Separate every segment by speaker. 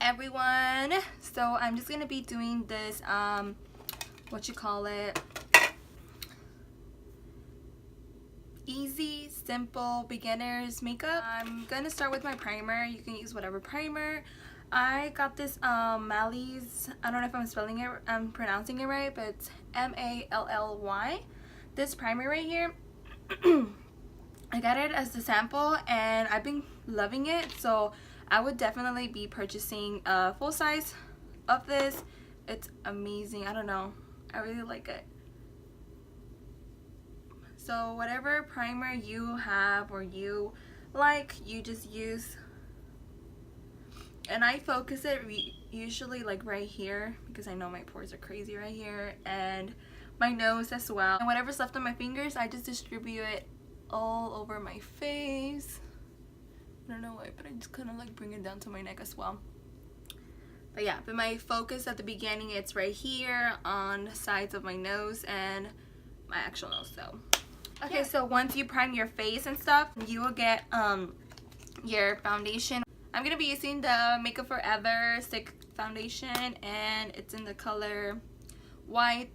Speaker 1: everyone. So I'm just gonna be doing this what you call it, easy, simple, beginners makeup. I'm gonna start with my primer. You can use whatever primer. I got this Mally's, I don't know if I'm pronouncing it right, but it's M-A-L-L-Y. This primer right here, I got it as a sample and I've been loving it, so I would definitely be purchasing a full size of this. It's amazing. I don't know, I really like it. So whatever primer you have or you like, you just use. And I focus it usually like right here because I know my pores are crazy right here, and my nose as well. And whatever's left on my fingers, I just distribute it all over my face. I don't know why, but I just kind of like bring it down to my neck as well. But yeah, but my focus at the beginning, it's right here on the sides of my nose and my actual nose. So okay, so once you prime your face and stuff, you will get your foundation. I'm gonna be using the Makeup Forever stick foundation, and it's in the color White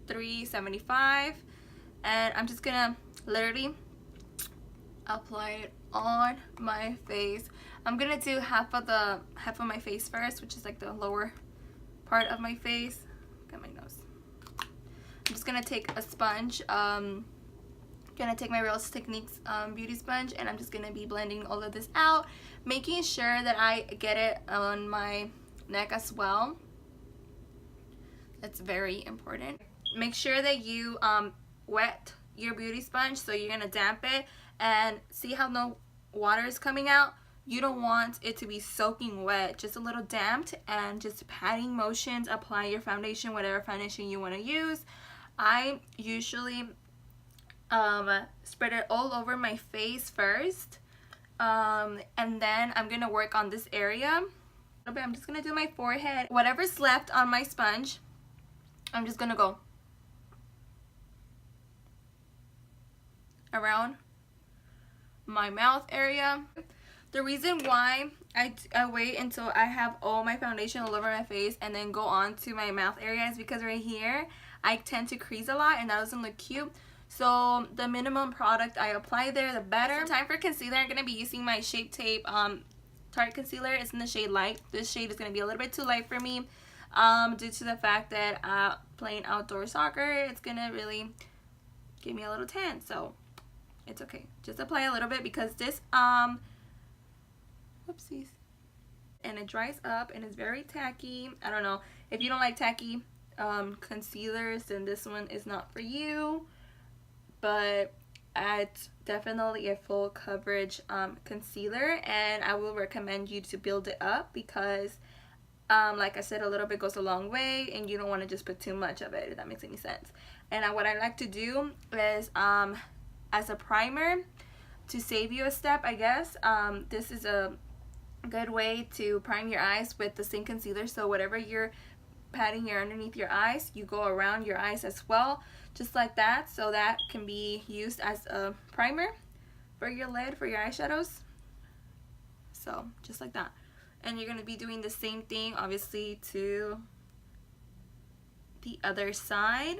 Speaker 1: 375, and I'm just gonna literally apply it on my face. I'm gonna do half of my face first, which is like the lower part of my face. Look at my nose. I'm just gonna take a sponge, gonna take my Real Techniques beauty sponge, and I'm just gonna be blending all of this out, making sure that I get it on my neck as well. That's very important. Make sure that you wet your beauty sponge, so you're gonna damp it, and see how no water is coming out. You don't want it to be soaking wet, just a little damped, and just patting motions apply your foundation, whatever foundation you want to use. I usually spread it all over my face first, and then I'm gonna work on this area. I'm just gonna do my forehead. Whatever's left on my sponge, I'm just gonna go around my mouth area. The reason why I wait until I have all my foundation all over my face and then go on to my mouth area is because right here I tend to crease a lot and that doesn't look cute. So the minimum product I apply there, the better. So time for concealer. I'm going to be using my Shape Tape Tarte Concealer. It's in the shade Light. This shade is going to be a little bit too light for me due to the fact that playing outdoor soccer, it's going to really give me a little tan. So it's okay. Just apply a little bit because this, whoopsies. And it dries up and it's very tacky. I don't know. If you don't like tacky concealers, then this one is not for you. But it's definitely a full coverage concealer, and I will recommend you to build it up because like I said, a little bit goes a long way and you don't want to just put too much of it, if that makes any sense. And what I like to do is as a primer to save you a step, I guess, this is a good way to prime your eyes with the same concealer. So whatever you're patting your underneath your eyes, you go around your eyes as well, just like that, so that can be used as a primer for your lid, for your eyeshadows. So just like that. And you're going to be doing the same thing obviously to the other side.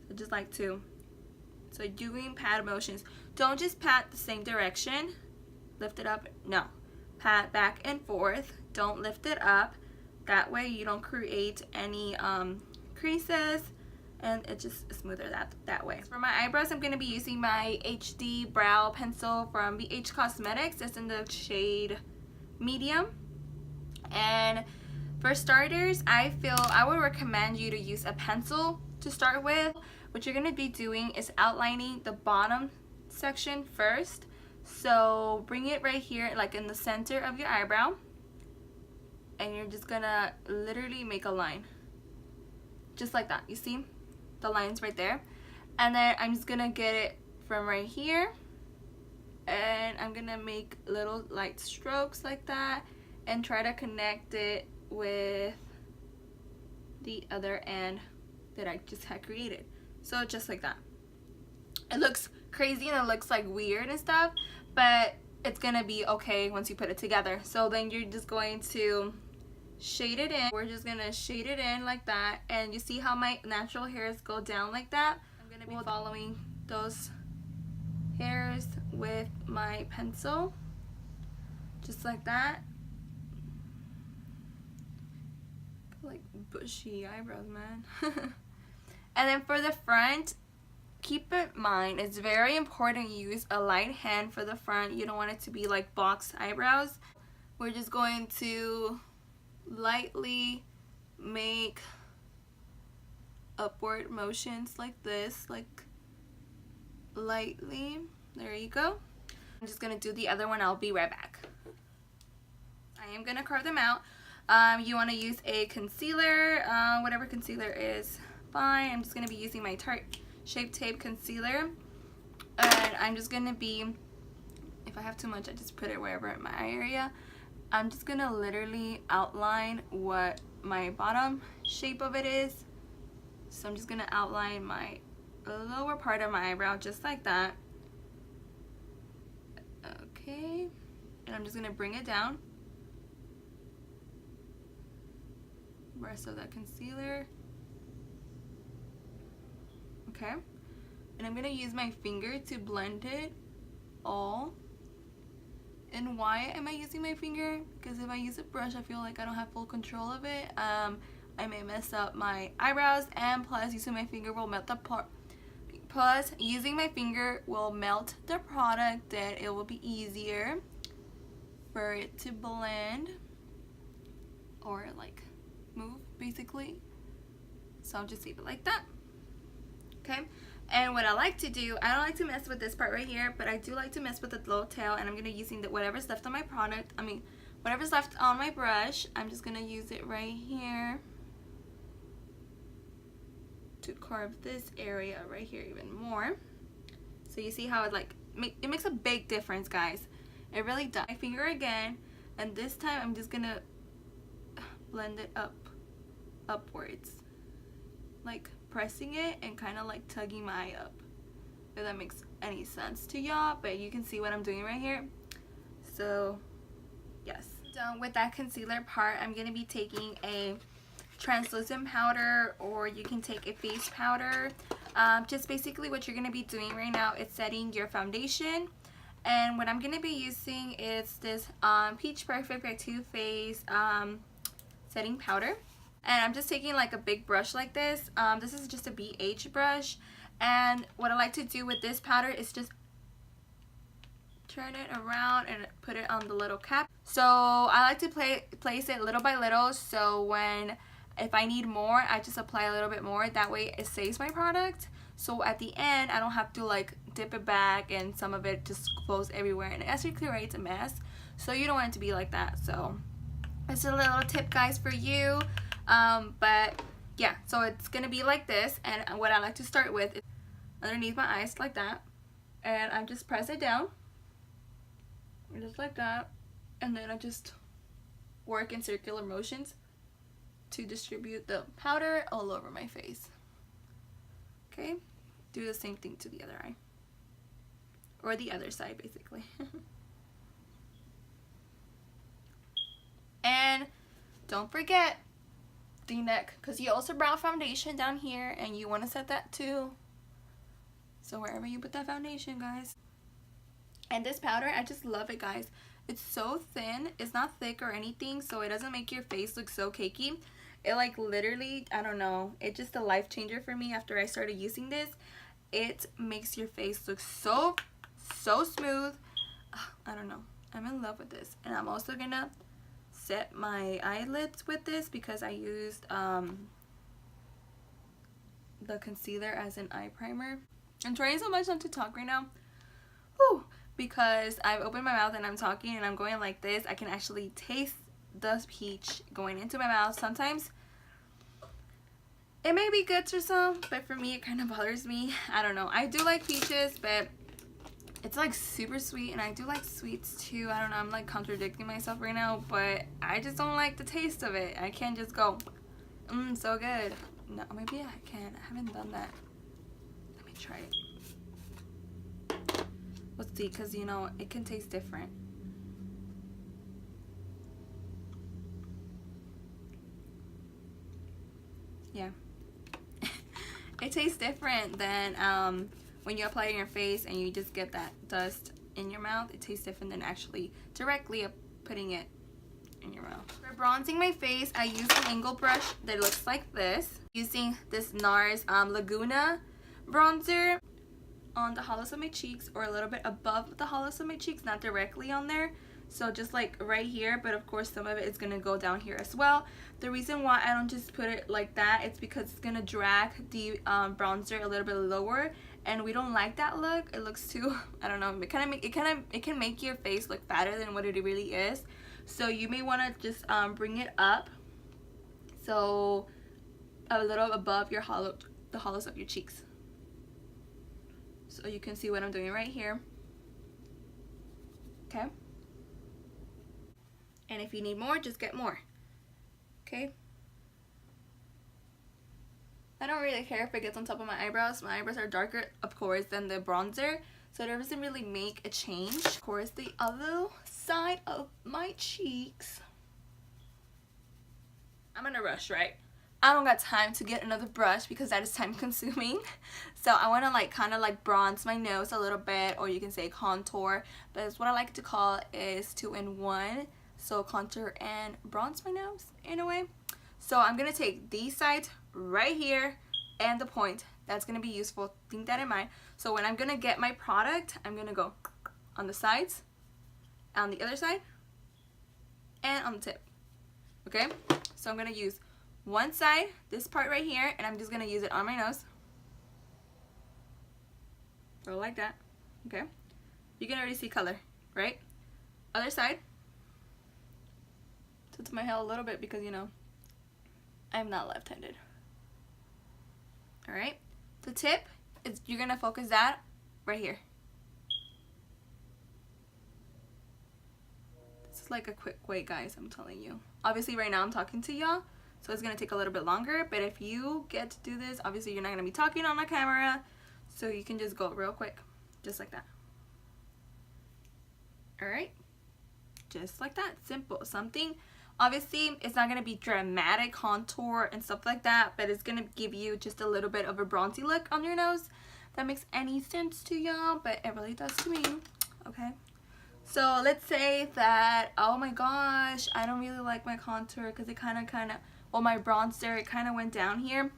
Speaker 1: So just like two. So doing pat motions. Don't just pat the same direction. Lift it up. No. Pat back and forth. Don't lift it up. That way you don't create any creases, and it just smoother that way. For my eyebrows, I'm going to be using my HD brow pencil from BH Cosmetics. It's in the shade medium. And for starters, I would recommend you to use a pencil to start with. What you're going to be doing is outlining the bottom section first. So bring it right here, like in the center of your eyebrow, and you're just gonna literally make a line just like that. You see the lines right there, and then I'm just gonna get it from right here, and I'm gonna make little light strokes like that and try to connect it with the other end that I just had created. So just like that. It looks crazy and it looks like weird and stuff, but it's gonna be okay once you put it together. So then you're just going to shade it in. We're just gonna shade it in like that, and you see how my natural hairs go down like that? I'm gonna be following those hairs with my pencil, just like that. Like bushy eyebrows, man. And then for the front, keep in mind, it's very important you use a light hand for the front. You don't want it to be like box eyebrows. We're just going to lightly make upward motions like this, like lightly. There you go. I'm just gonna do the other one. I'll be right back. I am gonna carve them out. You want to use a concealer, whatever concealer is fine. I'm just gonna be using my Tarte Shape Tape concealer, and I'm just gonna be, if I have too much I just put it wherever in my eye area. I'm just gonna literally outline what my bottom shape of it is. So I'm just gonna outline my lower part of my eyebrow just like that. Okay, and I'm just gonna bring it down. Rest of that concealer. Okay, and I'm gonna use my finger to blend it all. And why am I using my finger? Because if I use a brush, I feel like I don't have full control of it. I may mess up my eyebrows, and plus using my finger will melt the product. Plus using my finger will melt the product, that it will be easier for it to blend or like move basically. So I'll just leave it like that. Okay, and what I like to do, I don't like to mess with this part right here, but I do like to mess with the little tail, and I'm gonna using whatever's left on my product, whatever's left on my brush, I'm just gonna use it right here to carve this area right here even more. So you see how it like it makes a big difference, guys. It really does. My finger again, and this time I'm just gonna blend it upwards, like pressing it and kind of like tugging my eye up, if that makes any sense to y'all. But you can see what I'm doing right here. So yes, done with that concealer part. I'm gonna be taking a translucent powder, or you can take a face powder. Just basically what you're gonna be doing right now is setting your foundation, and what I'm gonna be using is this Peach Perfect by Too Faced setting powder. And I'm just taking like a big brush like this. This is just a BH brush, and what I like to do with this powder is just turn it around and put it on the little cap. So I like to place it little by little, so if I need more, I just apply a little bit more. That way it saves my product, so at the end I don't have to like dip it back and some of it just goes everywhere, and it actually creates a mess. So you don't want it to be like that. So it's a little tip, guys, for you. But yeah, so it's gonna be like this, and what I like to start with is underneath my eyes like that, and I just press it down just like that, and then I just work in circular motions to distribute the powder all over my face. Okay, do the same thing to the other eye, or the other side basically. And don't forget the neck, because you also brought foundation down here and you want to set that too. So wherever you put that foundation, guys. And this powder, I just love it, guys. It's so thin, it's not thick or anything, so it doesn't make your face look so cakey. It like literally, I don't know, it's just a life changer for me after I started using this. It makes your face look so smooth. I don't know, I'm in love with this. And I'm also gonna set my eyelids with this because I used the concealer as an eye primer. I'm trying so much not to talk right now. Whew. Because I've opened my mouth and I'm talking and I'm going like this. I can actually taste the peach going into my mouth. Sometimes it may be good or some, but for me it kind of bothers me. I don't know. I do like peaches, but it's like super sweet, and I do like sweets too. I don't know, I'm like contradicting myself right now, but I just don't like the taste of it. I can't just go, so good. No, maybe I can. I haven't done that. Let me try it. Let's see, because you know it can taste different. Yeah. It tastes different than when you apply it on your face and you just get that dust in your mouth. It tastes different than actually directly putting it in your mouth. For bronzing my face, I use an angle brush that looks like this. Using this NARS Laguna bronzer on the hollows of my cheeks, or a little bit above the hollows of my cheeks, not directly on there. So just like right here, but of course some of it is gonna go down here as well. The reason why I don't just put it like that, it's because it's gonna drag the bronzer a little bit lower, and we don't like that look. It looks too, I don't know, it can make your face look fatter than what it really is. So you may want to just bring it up, so a little above your the hollows of your cheeks. So you can see what I'm doing right here. Okay. And if you need more, just get more. Okay. I don't really care if it gets on top of my eyebrows. My eyebrows are darker, of course, than the bronzer, so it doesn't really make a change. Of course, the other side of my cheeks. I'm in a rush, right? I don't got time to get another brush because that is time consuming. So I want to like kind of like bronze my nose a little bit, or you can say contour, but it's what I like to call is 2-in-1. So contour and bronze my nose in a way. So I'm going to take these sides right here and the point. That's going to be useful. Think that in mind. So when I'm going to get my product, I'm going to go on the sides, on the other side, and on the tip. Okay? So I'm going to use one side, this part right here, and I'm just going to use it on my nose. So like that. Okay? You can already see color, right? Other side. Tilt my hair a little bit because, you know, I'm not left-handed. Alright? The tip, is you're going to focus that right here. This is like a quick way, guys, I'm telling you. Obviously, right now I'm talking to y'all, so it's going to take a little bit longer, but if you get to do this, obviously you're not going to be talking on the camera, so you can just go real quick, just like that. Alright? Just like that. Simple. Something, obviously, it's not going to be dramatic contour and stuff like that, but it's going to give you just a little bit of a bronzy look on your nose. If that makes any sense to y'all, but it really does to me. Okay? So let's say that, oh my gosh, I don't really like my contour because it kind of, well, my bronzer, it kind of went down here.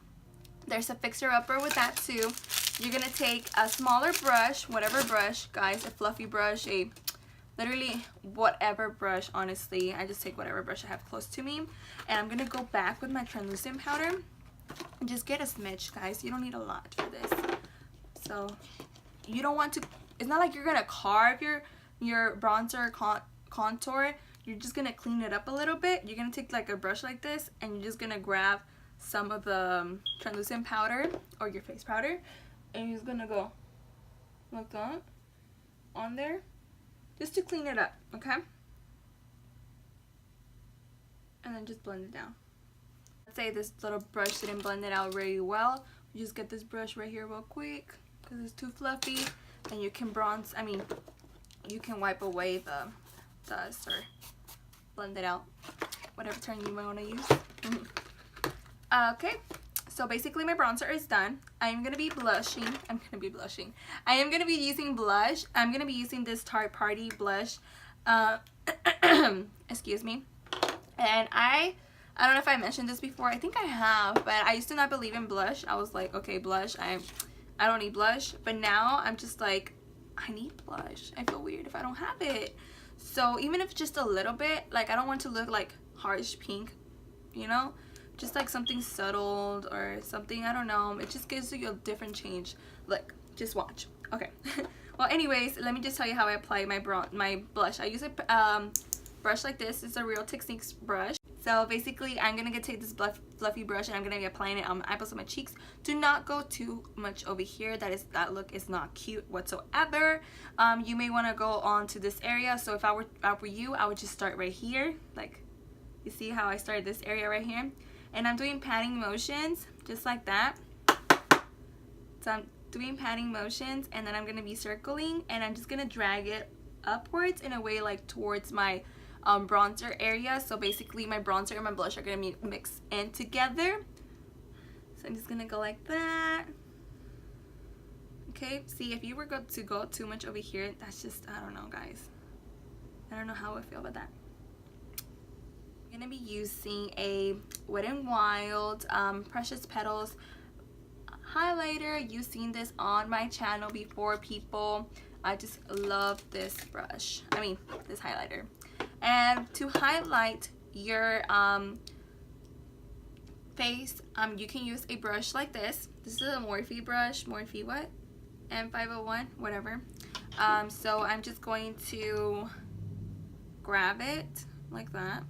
Speaker 1: There's a fixer-upper with that too. You're going to take a smaller brush, whatever brush, guys, a fluffy brush, a literally whatever brush, honestly. I just take whatever brush I have close to me. And I'm going to go back with my translucent powder and just get a smidge, guys. You don't need a lot for this. So you don't want to, it's not like you're going to carve your bronzer contour. You're just going to clean it up a little bit. You're going to take like a brush like this and you're just going to grab some of the translucent powder or your face powder, and you're just going to go like that on there just to clean it up, okay? And then just blend it down. Let's say this little brush didn't blend it out very well. You just get this brush right here real quick because it's too fluffy, and you can bronze, I mean, you can wipe away the dust or blend it out, whatever term you might want to use. Okay, so basically my bronzer is done. I am going to be blushing. I am going to be using blush. I'm going to be using this Tarte Party blush. Excuse me. And I don't know if I mentioned this before. I think I have, but I used to not believe in blush. I was like, okay, blush. I don't need blush. But now I'm just like, I need blush. I feel weird if I don't have it. So even if just a little bit, like I don't want to look like harsh pink, you know? Just like something subtle or something, I don't know. It just gives you a different change. Look, just watch. Okay. Well, anyways, let me just tell you how I apply my blush. I use a brush like this. It's a Real Techniques brush. So basically, I'm going to take this fluffy brush and I'm going to be applying it on the eyeballs of my cheeks. Do not go too much over here. That look is not cute whatsoever. You may want to go on to this area. So if I were you, I would just start right here. Like, you see how I started this area right here? And I'm doing patting motions, just like that. So doing patting motions, and then I'm going to be circling, and I'm just going to drag it upwards in a way like towards my bronzer area. So basically my bronzer and my blush are going to be mixed in together. So I'm just going to go like that. Okay, see, if you were to go too much over here, that's just, I don't know, guys. I don't know how I feel about that. I'm going to be using a Wet n Wild Precious Petals highlighter. You've seen this on my channel before, people. I just love this brush. I mean, this highlighter. And to highlight your face, you can use a brush like this. This is a Morphe brush. Morphe what? M501, whatever. So I'm just going to grab it like that,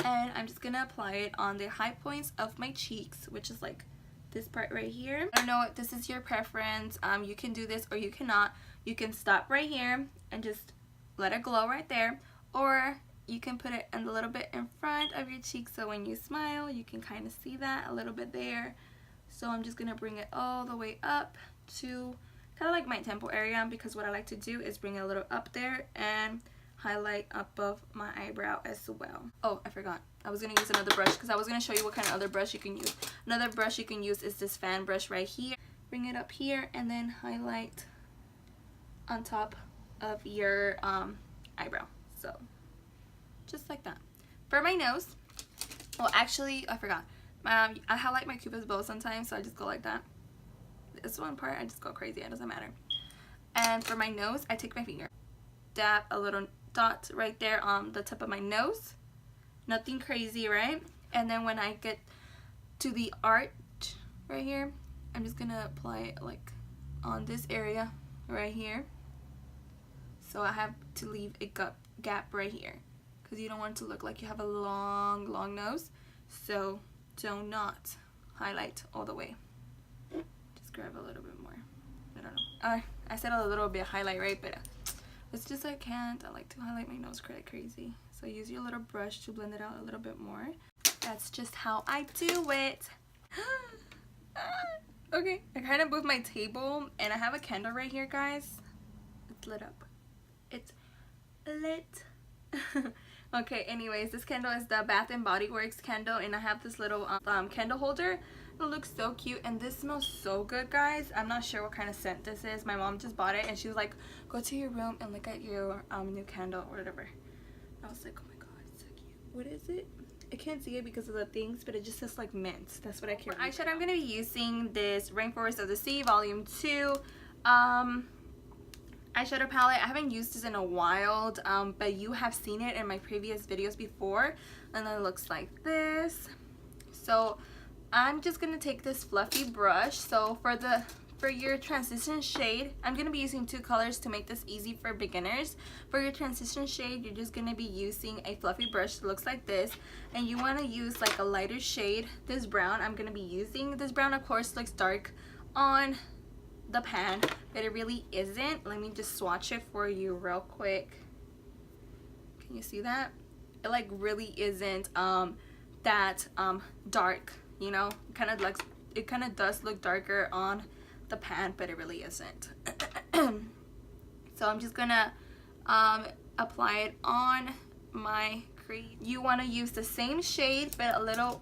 Speaker 1: and I'm just gonna apply it on the high points of my cheeks, which is like this part right here. I don't know if this is your preference. You can do this or you cannot. You can stop right here and just let it glow right there, or you can put it a little bit in front of your cheek, so when you smile you can kind of see that a little bit there. So I'm just gonna bring it all the way up to kind of like my temple area, because what I like to do is bring it a little up there and highlight above my eyebrow as well. Oh, I forgot. I was gonna use another brush because I was gonna show you what kind of other brush you can use. Another brush you can use is this fan brush right here. Bring it up here and then highlight on top of your eyebrow. So just like that. For my nose, well, actually I forgot. I highlight my Cupid's bow sometimes, so I just go like that. This one part, I just go crazy. It doesn't matter. And for my nose, I take my finger, dab a little dot right there on the tip of my nose. Nothing crazy, right? And then when I get to the arch right here, I'm just gonna apply it like on this area right here. So I have to leave a gap right here, because you don't want it to look like you have a long nose. So do not highlight all the way. Just grab a little bit more. I don't know. I said a little bit highlight, right? But it's just I can't. I like to highlight my nose crazy. So use your little brush to blend it out a little bit more. That's just how I do it. Okay, I kind of moved my table, and I have a candle right here, guys. It's lit up. It's lit. Okay, anyways, this candle is the Bath and Body Works candle, and I have this little candle holder. It looks so cute, and this smells so good, guys. I'm not sure what kind of scent this is. My mom just bought it, and she was like, go to your room and look at your new candle or whatever. I was like, oh my god, it's so cute. What is it? I can't see it because of the things, but it just says like mint. That's what I care. For eyeshadow, I'm going to be using this Rainforest of the Sea Volume 2 eyeshadow palette. I haven't used this in a while, but you have seen it in my previous videos before, and then it looks like this. So I'm just gonna take this fluffy brush. So for your transition shade, I'm gonna be using two colors to make this easy for beginners. For your transition shade, you're just gonna be using a fluffy brush that looks like this, and you want to use like a lighter shade. This brown, I'm gonna be using this brown, of course looks dark on the pan, but it really isn't. Let me just swatch it for you real quick. Can you see that? It like really isn't that dark, you know. It kind of does look darker on the pan, but it really isn't. So I'm just gonna apply it on my crease. You want to use the same shade, but a little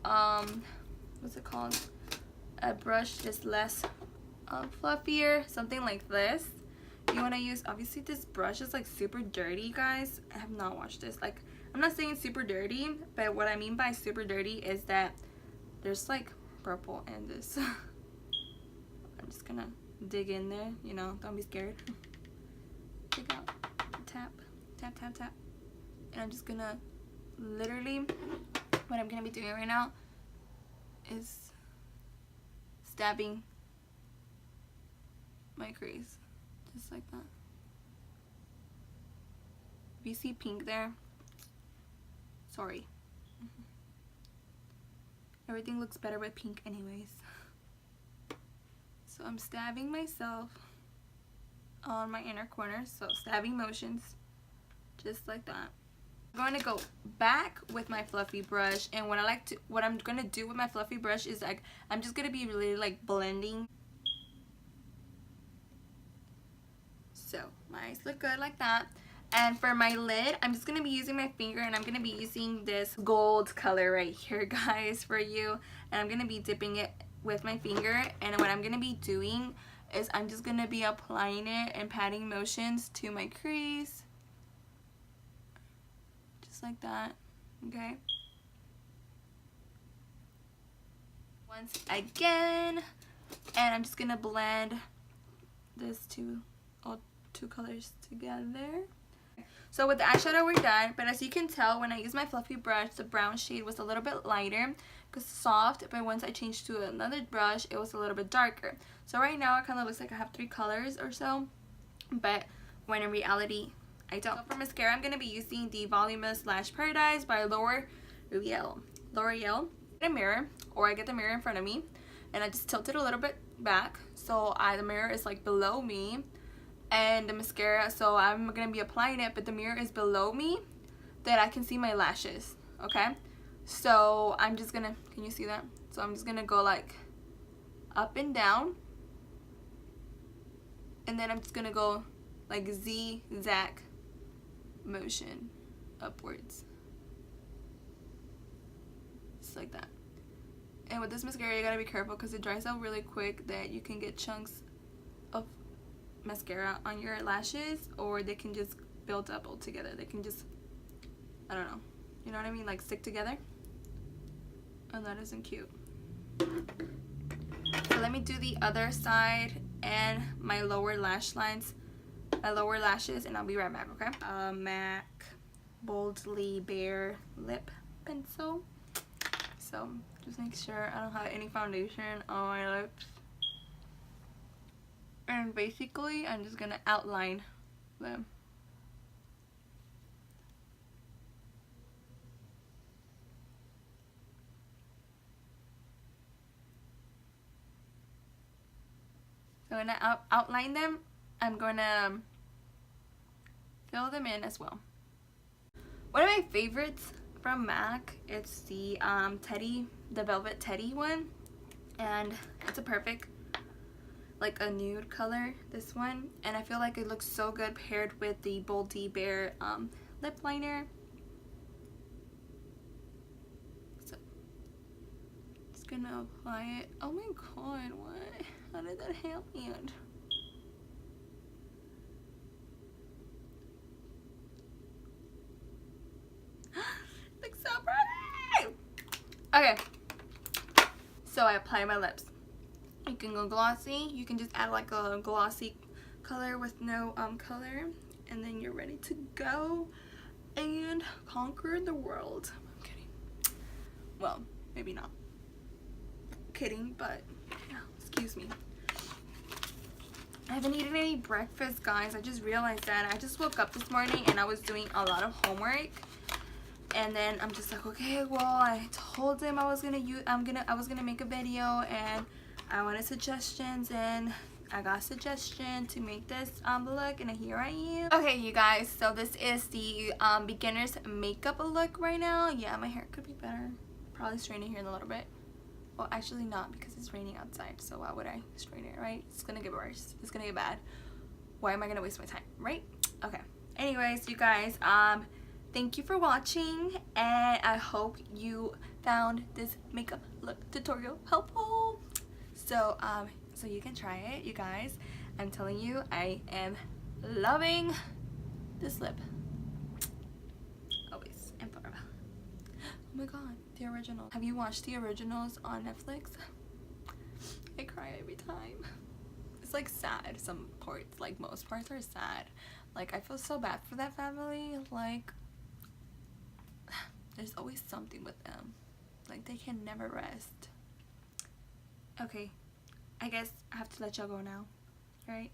Speaker 1: what's it called, a brush just less fluffier, something like this. You want to use, obviously this brush is like super dirty, guys. I have not washed this. Like, I'm not saying it's super dirty, but what I mean by super dirty is that there's like purple in this. I'm just gonna dig in there, you know, don't be scared. Dig out, tap, tap, tap, tap. And I'm just gonna literally, what I'm gonna be doing right now is stabbing my crease, just like that. If you see pink there, sorry. Everything looks better with pink anyways. So I'm stabbing myself on my inner corner, so stabbing motions, just like that. I'm going to go back with my fluffy brush, and what I'm going to do with my fluffy brush is like I'm just going to be really like blending. So my eyes look good like that. And for my lid, I'm just going to be using my finger, and I'm going to be using this gold color right here, guys, for you. And I'm going to be dipping it with my finger, and what I'm going to be doing is I'm just going to be applying it and patting motions to my crease. Just like that, okay? Once again, and I'm just going to blend this all two colors together. So with the eyeshadow we're done, but as you can tell, when I use my fluffy brush, the brown shade was a little bit lighter because soft, but once I changed to another brush, it was a little bit darker. So right now it kind of looks like I have 3 colors or so, but when in reality I don't. So for mascara, I'm going to be using the Voluminous Lash Paradise by L'Oreal. Get a mirror, or I get the mirror in front of me, and I just tilt it a little bit back, so the mirror is like below me, and the mascara, so I'm going to be applying it, but the mirror is below me, that I can see my lashes, okay? So I'm just going to, can you see that? So I'm just going to go like up and down, and then I'm just going to go like zigzag motion upwards. Just like that. And with this mascara, you gotta be careful because it dries out really quick, that you can get chunks of mascara on your lashes, or they can just build up all together. They can just, I don't know, you know what I mean, like stick together, and that isn't cute. So let me do the other side and my lower lash lines, my lower lashes, and I'll be right back, okay? MAC Boldly Bare Lip Pencil. So just make sure I don't have any foundation on my lips. And basically, I'm just gonna outline them. So I'm gonna outline them. I'm gonna fill them in as well. One of my favorites from MAC, it's the the Velvet Teddy one, and it's a perfect, like a nude color, this one, and I feel like it looks so good paired with the Boldly Bare lip liner. So just gonna apply it. Oh my god, what? How did that happen? Looks so pretty! Okay, so I apply my lips. You can go glossy, you can just add like a glossy color with no color, and then you're ready to go and conquer the world. I'm kidding. Well, maybe not. Kidding, but yeah, excuse me. I haven't eaten any breakfast, guys. I just realized that. I just woke up this morning and I was doing a lot of homework. And then I'm just like, okay, well, I told him I was gonna make a video, and I wanted suggestions, and I got a suggestion to make this look, and here I am. Okay, you guys, so this is the beginner's makeup look right now. Yeah, my hair could be better. Probably straighten it here in a little bit. Well, actually not, because it's raining outside, so why would I straighten it, right? It's gonna get worse. It's gonna get bad. Why am I gonna waste my time, right? Okay. Anyways, you guys, thank you for watching, and I hope you found this makeup look tutorial helpful. So, so you can try it, you guys. I'm telling you, I am loving this lip. Always and forever. Oh my god, the original. Have you watched the originals on Netflix? I cry every time. It's like sad, some parts, like most parts are sad. Like, I feel so bad for that family. Like, there's always something with them. Like, they can never rest. Okay, I guess I have to let y'all go now, right?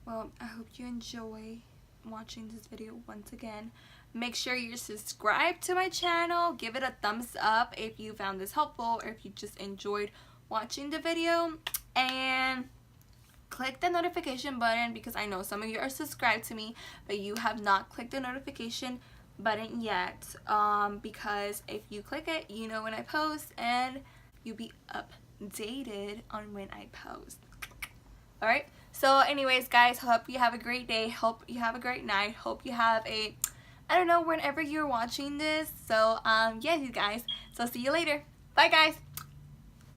Speaker 1: Well, I hope you enjoy watching this video once again. Make sure you're subscribed to my channel. Give it a thumbs up if you found this helpful, or if you just enjoyed watching the video. And click the notification button, because I know some of you are subscribed to me, but you have not clicked the notification button yet, because if you click it, you know when I post and you'll be updated on when I post. Alright, so anyways guys, hope you have a great day, hope you have a great night, hope you have a, I don't know, whenever you're watching this. So yeah, you guys, so see you later. Bye guys.